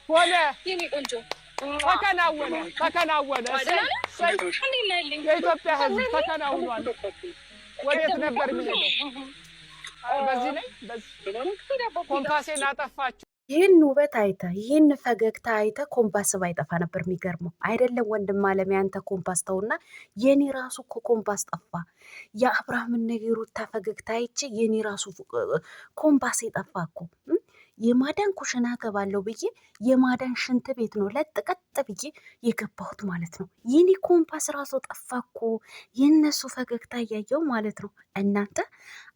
ሆነ ተከናወነ የኢትዮጵያ ሕዝብ ተከናውኗል። ወዴት ነበር የሚሄደው? በዚህ ላይ ኮምፓሴን አጠፋችሁ። ይህን ውበት አይተ ይህን ፈገግታ አይተ ኮምፓስ ባይጠፋ ነበር የሚገርመው። አይደለም ወንድም አለም ያንተ ኮምፓስ ተውና የኔ ራሱ እኮ ኮምፓስ ጠፋ። የአብርሃምን የሩታ ፈገግታ አይቼ የኔ ራሱ ኮምፓስ የጠፋ እኮ። የማዳን ኩሽና ገባለሁ ብዬ የማዳን ሽንት ቤት ነው ለጥቀጥ ብዬ የገባሁት ማለት ነው። የኔ ኮምፓስ ራሱ ጠፋ እኮ የነሱ ፈገግታ እያየው ማለት ነው። እናንተ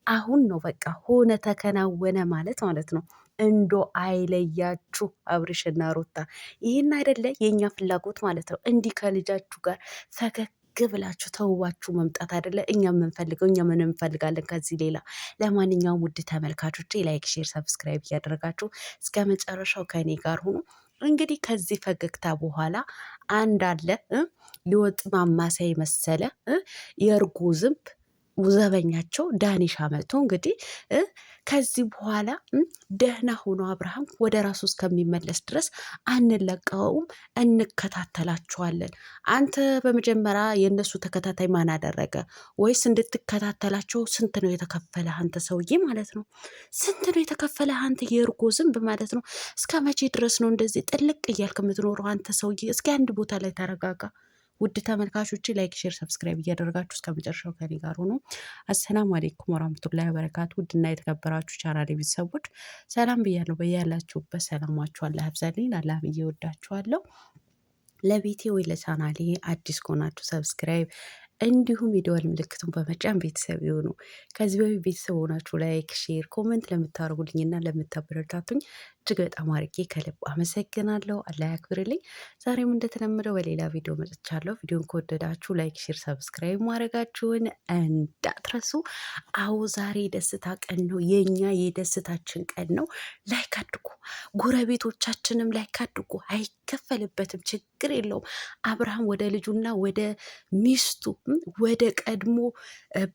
አሁን ነው በቃ ሆነ ተከናወነ ማለት ነው። እንዶ አይለያችሁ አብርሽና ሩታ። ይህን አይደለ የእኛ ፍላጎት ማለት ነው። እንዲህ ከልጃችሁ ጋር ፈገግ ብላችሁ ተውባችሁ መምጣት አይደለ እኛ የምንፈልገው። እኛ ምን እንፈልጋለን ከዚህ ሌላ? ለማንኛውም ውድ ተመልካቾች ላይክ፣ ሼር፣ ሰብስክራይብ እያደረጋችሁ እስከ መጨረሻው ከኔ ጋር ሁኑ። እንግዲህ ከዚህ ፈገግታ በኋላ አንድ አለ ሊወጥ ማማሰያ የመሰለ የእርጎ ዝንብ ዘበኛቸው ዳኒሻ መጥቶ እንግዲህ ከዚህ በኋላ ደህና ሆኖ አብርሃም ወደ ራሱ እስከሚመለስ ድረስ አንለቀውም፣ እንከታተላችኋለን። አንተ በመጀመሪያ የእነሱ ተከታታይ ማን አደረገ? ወይስ እንድትከታተላቸው ስንት ነው የተከፈለ? አንተ ሰውዬ ማለት ነው ስንት ነው የተከፈለ? አንተ የእርጎ ዝንብ ማለት ነው። እስከ መቼ ድረስ ነው እንደዚህ ጥልቅ እያልክ የምትኖረው? አንተ ሰውዬ እስኪ አንድ ቦታ ላይ ተረጋጋ። ውድ ተመልካቾች ላይክ፣ ሼር፣ ሰብስክራይብ እያደረጋችሁ እስከ መጨረሻው ከኔ ጋር ሆኖ። አሰላሙ አሌይኩም ወራህመቱላሂ ወበረካቱ። ውድና የተከበራችሁ ቻናሌ ቤተሰቦች ሰላም ብያለሁ። በያላችሁበት ሰላማችሁ አላህ ያብዛልኝ። አላህ ብዬ ወዳችኋለሁ። ለቤቴ ወይ ለቻናሌ አዲስ ከሆናችሁ ሰብስክራይብ እንዲሁም የደወል ምልክቱን በመጫን ቤተሰብ ይሁኑ። ከዚህ በፊት ቤተሰብ ሆናችሁ ላይክ፣ ሼር፣ ኮመንት ለምታደርጉልኝና ለምታበረታቱኝ እጅግ በጣም አድርጌ ከልብ አመሰግናለሁ። አላህ ያክብርልኝ። ዛሬም እንደተለመደው በሌላ ቪዲዮ መጥቻለሁ። ቪዲዮን ከወደዳችሁ ላይክ፣ ሼር፣ ሰብስክራይብ ማድረጋችሁን እንዳትረሱ። አዎ ዛሬ የደስታ ቀን ነው፣ የኛ የደስታችን ቀን ነው። ላይክ አድርጉ፣ ጎረቤቶቻችንም ላይክ አድርጉ። አይከፈልበትም፣ ችግር የለውም። አብርሃም ወደ ልጁና ወደ ሚስቱ ወደ ቀድሞ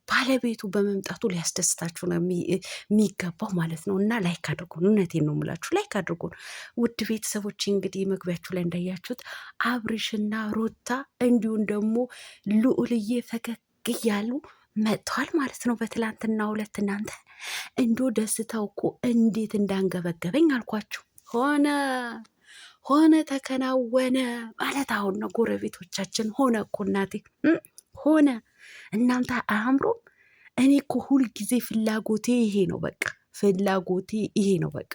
ባለቤቱ በመምጣቱ ሊያስደስታችሁ ነው የሚገባው ማለት ነው። እና ላይክ አድርጉን፣ እውነቴን ነው የምላችሁ፣ ላይክ አድርጉን ውድ ቤተሰቦች። እንግዲህ መግቢያችሁ ላይ እንዳያችሁት አብርሽና ሩታ እንዲሁም ደግሞ ልዑልዬ ፈገግ እያሉ መጥተዋል ማለት ነው። በትላንትና ሁለት እናንተ እንዶ ደስታው እኮ እንዴት እንዳንገበገበኝ አልኳችሁ። ሆነ ተከናወነ ማለት አሁን ነው። ጎረቤቶቻችን ሆነ እኮ እናቴ ሆነ። እናንተ አያምሩም? እኔ እኮ ሁልጊዜ ፍላጎቴ ይሄ ነው በቃ ፍላጎቴ ይሄ ነው በቃ።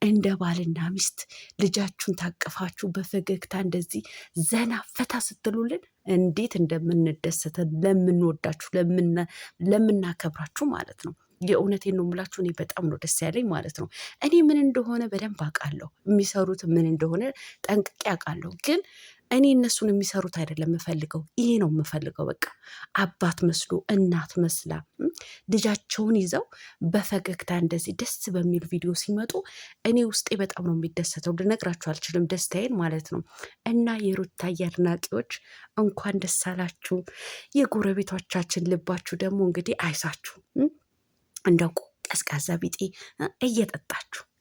እንደ ባልና ሚስት ልጃችሁን ታቅፋችሁ በፈገግታ እንደዚህ ዘና ፈታ ስትሉልን እንዴት እንደምንደሰተ ለምንወዳችሁ ለምናከብራችሁ ማለት ነው። የእውነቴን ነው የምላችሁ። እኔ በጣም ነው ደስ ያለኝ ማለት ነው። እኔ ምን እንደሆነ በደንብ አውቃለሁ፣ የሚሰሩት ምን እንደሆነ ጠንቅቄ አውቃለሁ። ግን እኔ እነሱን የሚሰሩት አይደለም የምፈልገው፣ ይሄ ነው የምፈልገው። በቃ አባት መስሎ እናት መስላ ልጃቸውን ይዘው በፈገግታ እንደዚህ ደስ በሚል ቪዲዮ ሲመጡ እኔ ውስጤ በጣም ነው የሚደሰተው። ልነግራችሁ አልችልም ደስታዬን ማለት ነው። እና የሩታዬ አድናቂዎች እንኳን ደስ አላችሁ። የጎረቤቶቻችን ልባችሁ ደግሞ እንግዲህ አይሳችሁ እንደው ቀዝቃዛ ቢጤ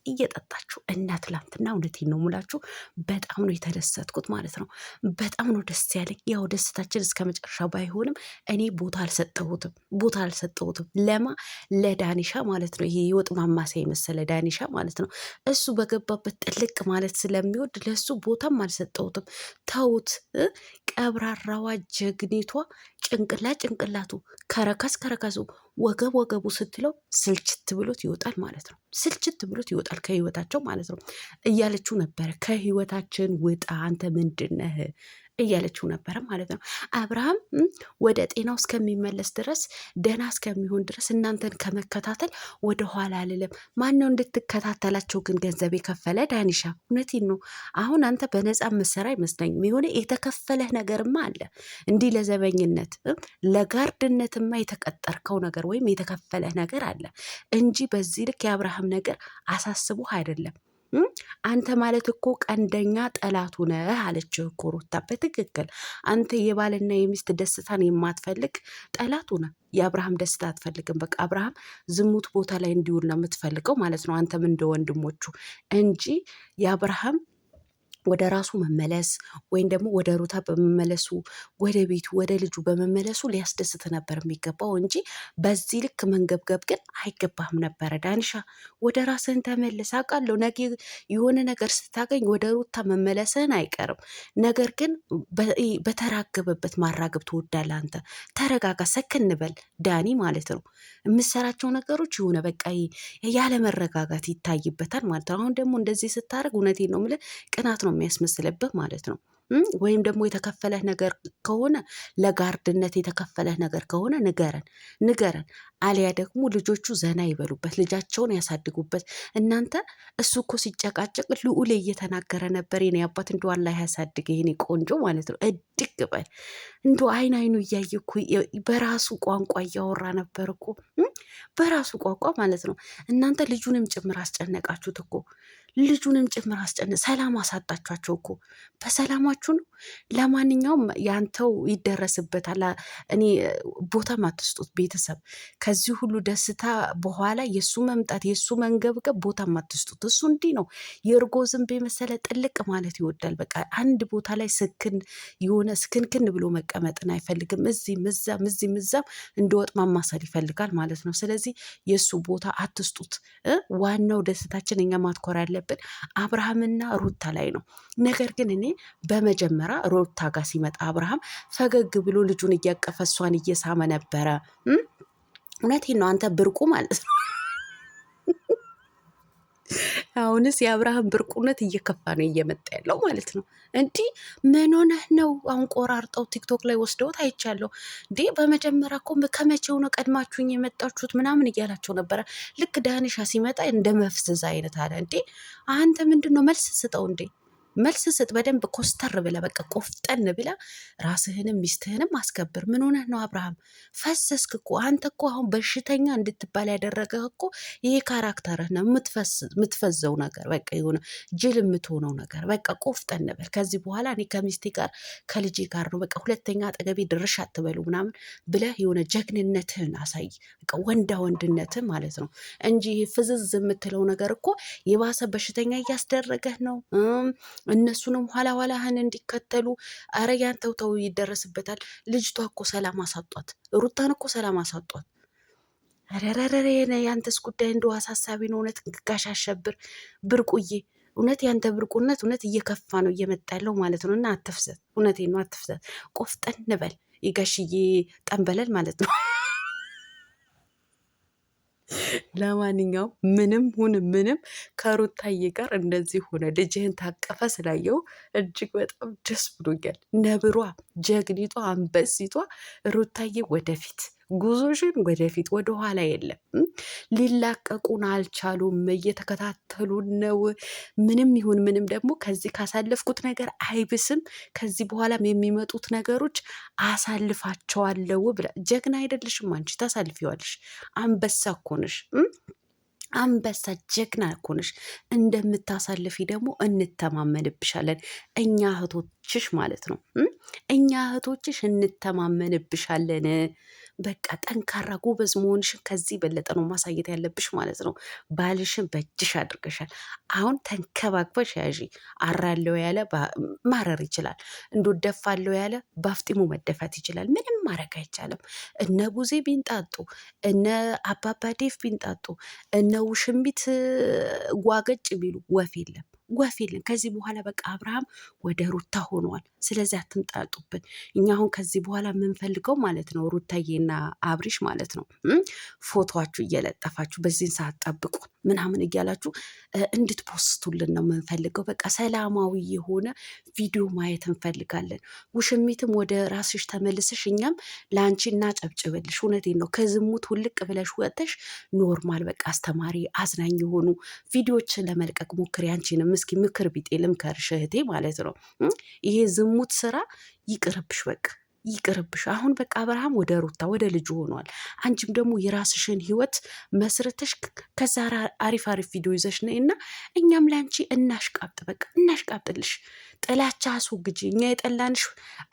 እየጠጣችሁ እና ትላንትና እውነቴን ነው ሙላችሁ በጣም ነው የተደሰትኩት ማለት ነው። በጣም ነው ደስ ያለኝ። ያው ደስታችን እስከ መጨረሻ ባይሆንም እኔ ቦታ አልሰጠሁትም። ለዳኒሻ ማለት ነው። ይሄ የወጥ ማማሰያ የመሰለ ዳኒሻ ማለት ነው። እሱ በገባበት ጥልቅ ማለት ስለሚወድ ለሱ ቦታም አልሰጠሁትም። ተውት። ቀብራራዋ ጀግኒቷ ጭንቅላቱ ከረከሱ ወገቡ ስትለው ስልችት ብሎት ይወጣል ማለት ነው። ስልችት ብሎት ይወጣል ከህይወታቸው ማለት ነው። እያለችው ነበረ ከህይወታችን ውጣ አንተ ምንድነህ እያለችው ነበረ ማለት ነው። አብርሃም ወደ ጤናው እስከሚመለስ ድረስ ደህና እስከሚሆን ድረስ እናንተን ከመከታተል ወደ ኋላ አልልም። ማነው እንድትከታተላቸው ግን ገንዘብ የከፈለ? ዳኒሻ እውነቴን ነው። አሁን አንተ በነፃ መሰራ አይመስለኝም። የሆነ የተከፈለህ ነገርማ አለ። እንዲህ ለዘበኝነት ለጋርድነትማ የተቀጠርከው ነገር ወይም የተከፈለህ ነገር አለ እንጂ በዚህ ልክ የአብርሃም ነገር አሳስቦህ አይደለም። አንተ ማለት እኮ ቀንደኛ ጠላቱ ነህ አለችህ እኮ ሩታ። በትክክል አንተ የባልና የሚስት ደስታን የማትፈልግ ጠላቱ ነህ። የአብርሃም ደስታ አትፈልግም። በቃ አብርሃም ዝሙት ቦታ ላይ እንዲውል ነው የምትፈልገው ማለት ነው። አንተም እንደ ወንድሞቹ እንጂ የአብርሃም ወደ ራሱ መመለስ ወይም ደግሞ ወደ ሩታ በመመለሱ ወደ ቤቱ ወደ ልጁ በመመለሱ ሊያስደስት ነበር የሚገባው እንጂ በዚህ ልክ መንገብገብ ግን አይገባህም ነበረ። ዳንሻ ወደ ራስህን ተመልስ። አውቃለሁ ነገ የሆነ ነገር ስታገኝ ወደ ሩታ መመለስህን አይቀርም። ነገር ግን በተራገበበት ማራገብ ትወዳለህ አንተ። ተረጋጋ፣ ሰክን በል ዳኒ ማለት ነው። የምሰራቸው ነገሮች የሆነ በቃ ያለ መረጋጋት ይታይበታል ማለት ነው። አሁን ደግሞ እንደዚህ ስታደርግ እውነቴን ነው የምልህ ቅናት ነው የሚያስመስልብህ ማለት ነው። ወይም ደግሞ የተከፈለህ ነገር ከሆነ ለጋርድነት የተከፈለህ ነገር ከሆነ ንገረን። አሊያ ደግሞ ልጆቹ ዘና ይበሉበት፣ ልጃቸውን ያሳድጉበት። እናንተ እሱ እኮ ሲጨቃጨቅ ልዑሌ እየተናገረ ነበር። የኔ አባት እንደ አላህ ያሳድግ የኔ ቆንጆ ማለት ነው። እድግ በል እንደ አይኑ እያየ እኮ በራሱ ቋንቋ እያወራ ነበር እኮ በራሱ ቋንቋ ማለት ነው። እናንተ ልጁንም ጭምር አስጨነቃችሁት እኮ ልጁንም ጭምር ሰላም አሳጣችኋቸው እኮ በሰላማችሁ ነው። ለማንኛውም ያንተው ይደረስበታል። እኔ ቦታም አትስጡት ቤተሰብ። ከዚህ ሁሉ ደስታ በኋላ የእሱ መምጣት የእሱ መንገብገብ ቦታም አትስጡት። እሱ እንዲህ ነው የእርጎ ዝንብ የመሰለ ጥልቅ ማለት ይወዳል። በቃ አንድ ቦታ ላይ የሆነ ስክንክን ብሎ መቀመጥን አይፈልግም። እዚህም እዛም እንደወጥ ማማሰል ይፈልጋል ማለት ነው። ስለዚህ የእሱ ቦታ አትስጡት። ዋናው ደስታችን እኛ ማትኮር ያለብን አብርሃምና ሩታ ላይ ነው። ነገር ግን እኔ በመጀመሪያ ሩታ ጋር ሲመጣ አብርሃም ፈገግ ብሎ ልጁን እያቀፈ እሷን እየሳመ ነበረ። እውነቴን ነው አንተ ብርቁ ማለት ነው። አሁንስ የአብርሃም ብርቁነት እየከፋ ነው እየመጣ ያለው ማለት ነው። እንዲህ ምን ሆነህ ነው? አሁን ቆራርጠው ቲክቶክ ላይ ወስደውት አይቻለሁ። እንዴ በመጀመሪያ እኮ ከመቼው ነው ቀድማችሁኝ የመጣችሁት ምናምን እያላቸው ነበረ። ልክ ዳንሻ ሲመጣ እንደ መፍዘዝ አይነት አለ። እንዴ አንተ ምንድን ነው መልስ ስጠው እንዴ መልስ ስጥ። በደንብ ኮስተር ብለህ በቃ ቆፍጠን ብለህ ራስህንም ሚስትህንም አስከብር። ምን ሆነህ ነው አብርሃም? ፈሰስክ እኮ አንተ እኮ አሁን በሽተኛ እንድትባል ያደረገህ እኮ ይሄ ካራክተርህ ነው። የምትፈዘው ነገር በቃ የሆነ ጅል የምትሆነው ነገር በቃ ቆፍጠን በል። ከዚህ በኋላ እኔ ከሚስቴ ጋር ከልጄ ጋር ነው በቃ ሁለተኛ አጠገቤ ድርሽ አትበሉ ምናምን ብለህ የሆነ ጀግንነትህን አሳይ። በቃ ወንድነትህ ማለት ነው እንጂ ፍዝዝ የምትለው ነገር እኮ የባሰ በሽተኛ እያስደረገህ ነው። እነሱንም ኋላህን እንዲከተሉ አረ ያንተው ተው ይደረስበታል። ልጅቷ እኮ ሰላም አሳጧት፣ ሩታን እኮ ሰላም አሳጧት። ረረረ ያንተስ ጉዳይ እንደው አሳሳቢ ነው እውነት። ጋሽ አሸብር ብርቁዬ እውነት ያንተ ብርቁነት እውነት እየከፋ ነው እየመጣ ያለው ማለት ነው። እና አትፍዘት፣ እውነቴን ነው አትፍዘት፣ ቆፍጠን በል የጋሽዬ ጠንበለል ማለት ነው። ለማንኛውም ምንም ሁን ምንም ከሩታዬ ጋር እንደዚህ ሆነ ልጅህን ታቀፈ ስላየው እጅግ በጣም ደስ ብሎኛል። ነብሯ፣ ጀግኒቷ፣ አንበሲቷ ሩታዬ ወደፊት ጉዞሽን ወደፊት ወደኋላ የለም። ሊላቀቁን አልቻሉም፣ እየተከታተሉን ነው። ምንም ይሁን ምንም ደግሞ ከዚህ ካሳለፍኩት ነገር አይብስም። ከዚህ በኋላም የሚመጡት ነገሮች አሳልፋቸዋለሁ ብላ ጀግና አይደለሽም አንቺ? ታሳልፊዋለሽ። አንበሳ እኮ ነሽ። አንበሳ ጀግና እኮ ነሽ። እንደምታሳልፊ ደግሞ እንተማመንብሻለን እኛ እህቶችሽ ማለት ነው። እኛ እህቶችሽ እንተማመንብሻለን። በቃ ጠንካራ ጎበዝ መሆንሽን ከዚህ በለጠ ነው ማሳየት ያለብሽ ማለት ነው። ባልሽን በእጅሽ አድርገሻል። አሁን ተንከባክበሽ ያዢ። አራለው ያለ ማረር ይችላል። እንዶ ደፋለው ያለ ባፍጢሙ መደፋት ይችላል። ምንም ማድረግ አይቻልም። እነ ቡዜ ቢንጣጡ፣ እነ አባባ ዴፍ ቢንጣጡ፣ እነ ውሽንቢት ጓገጭ ቢሉ ወፍ የለም። ከዚህ በኋላ በቃ አብርሃም ወደ ሩታ ሆኗል። ስለዚህ አትምጣጡብን። እኛ አሁን ከዚህ በኋላ የምንፈልገው ማለት ነው ሩታዬና አብሪሽ ማለት ነው ፎቶችሁ እየለጠፋችሁ በዚህን ሰዓት ጠብቁ ምናምን እያላችሁ እንድትፖስቱልን ነው የምንፈልገው። በቃ ሰላማዊ የሆነ ቪዲዮ ማየት እንፈልጋለን። ውሽሚትም ወደ ራስሽ ተመልስሽ፣ እኛም ለአንቺ እናጨብጭብልሽ። እውነቴን ነው። ከዝሙት ውልቅ ብለሽ ወጥተሽ ኖርማል በቃ አስተማሪ አዝናኝ የሆኑ ቪዲዮዎችን ለመልቀቅ ሞክሪ። አንቺንም እስኪ ምክር ቢጤ ልምከርሽ እህቴ ማለት ነው። ይሄ ዝሙት ስራ ይቅርብሽ በቃ ይቅርብሽ። አሁን በቃ አብርሃም ወደ ሩታ ወደ ልጁ ሆኗል። አንቺም ደግሞ የራስሽን ህይወት መስርተሽ ከዛ አሪፍ አሪፍ ቪዲዮ ይዘሽ ነይ እና እኛም ለአንቺ እናሽቃብጥ፣ በቃ እናሽቃብጥልሽ። ጥላቻ አስወግጂ። እኛ የጠላንሽ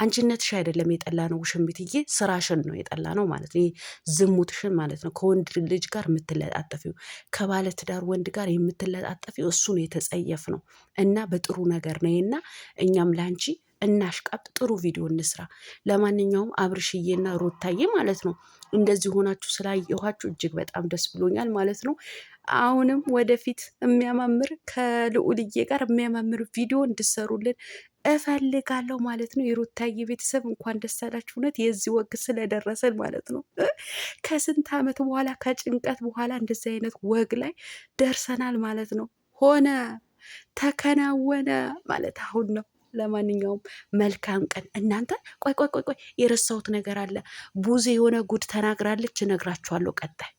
አንቺነትሽ አይደለም የጠላ ነው ውሽሚትዬ፣ ስራሽን ነው የጠላ ነው ማለት ነው። ዝሙትሽን ማለት ነው። ከወንድ ልጅ ጋር የምትለጣጠፊው ከባለትዳር ወንድ ጋር የምትለጣጠፊው እሱን የተጸየፍ ነው እና በጥሩ ነገር ነው እና እኛም ለአንቺ እናሽቃብጥ፣ ጥሩ ቪዲዮ እንስራ። ለማንኛውም አብርሽዬና ሩታዬ ማለት ነው እንደዚህ ሆናችሁ ስላየኋችሁ እጅግ በጣም ደስ ብሎኛል ማለት ነው። አሁንም ወደፊት የሚያማምር ከልዑልዬ ጋር የሚያማምር ቪዲዮ እንድሰሩልን እፈልጋለሁ ማለት ነው። የሩታዬ ቤተሰብ እንኳን ደስ አላችሁ። እውነት የዚህ ወግ ስለደረሰን ማለት ነው። ከስንት ዓመት በኋላ ከጭንቀት በኋላ እንደዚህ አይነት ወግ ላይ ደርሰናል ማለት ነው። ሆነ ተከናወነ ማለት አሁን ነው። ለማንኛውም መልካም ቀን እናንተ። ቆይ የረሳሁት ነገር አለ። ቡዜ የሆነ ጉድ ተናግራለች፣ እነግራችኋለሁ ቀጣይ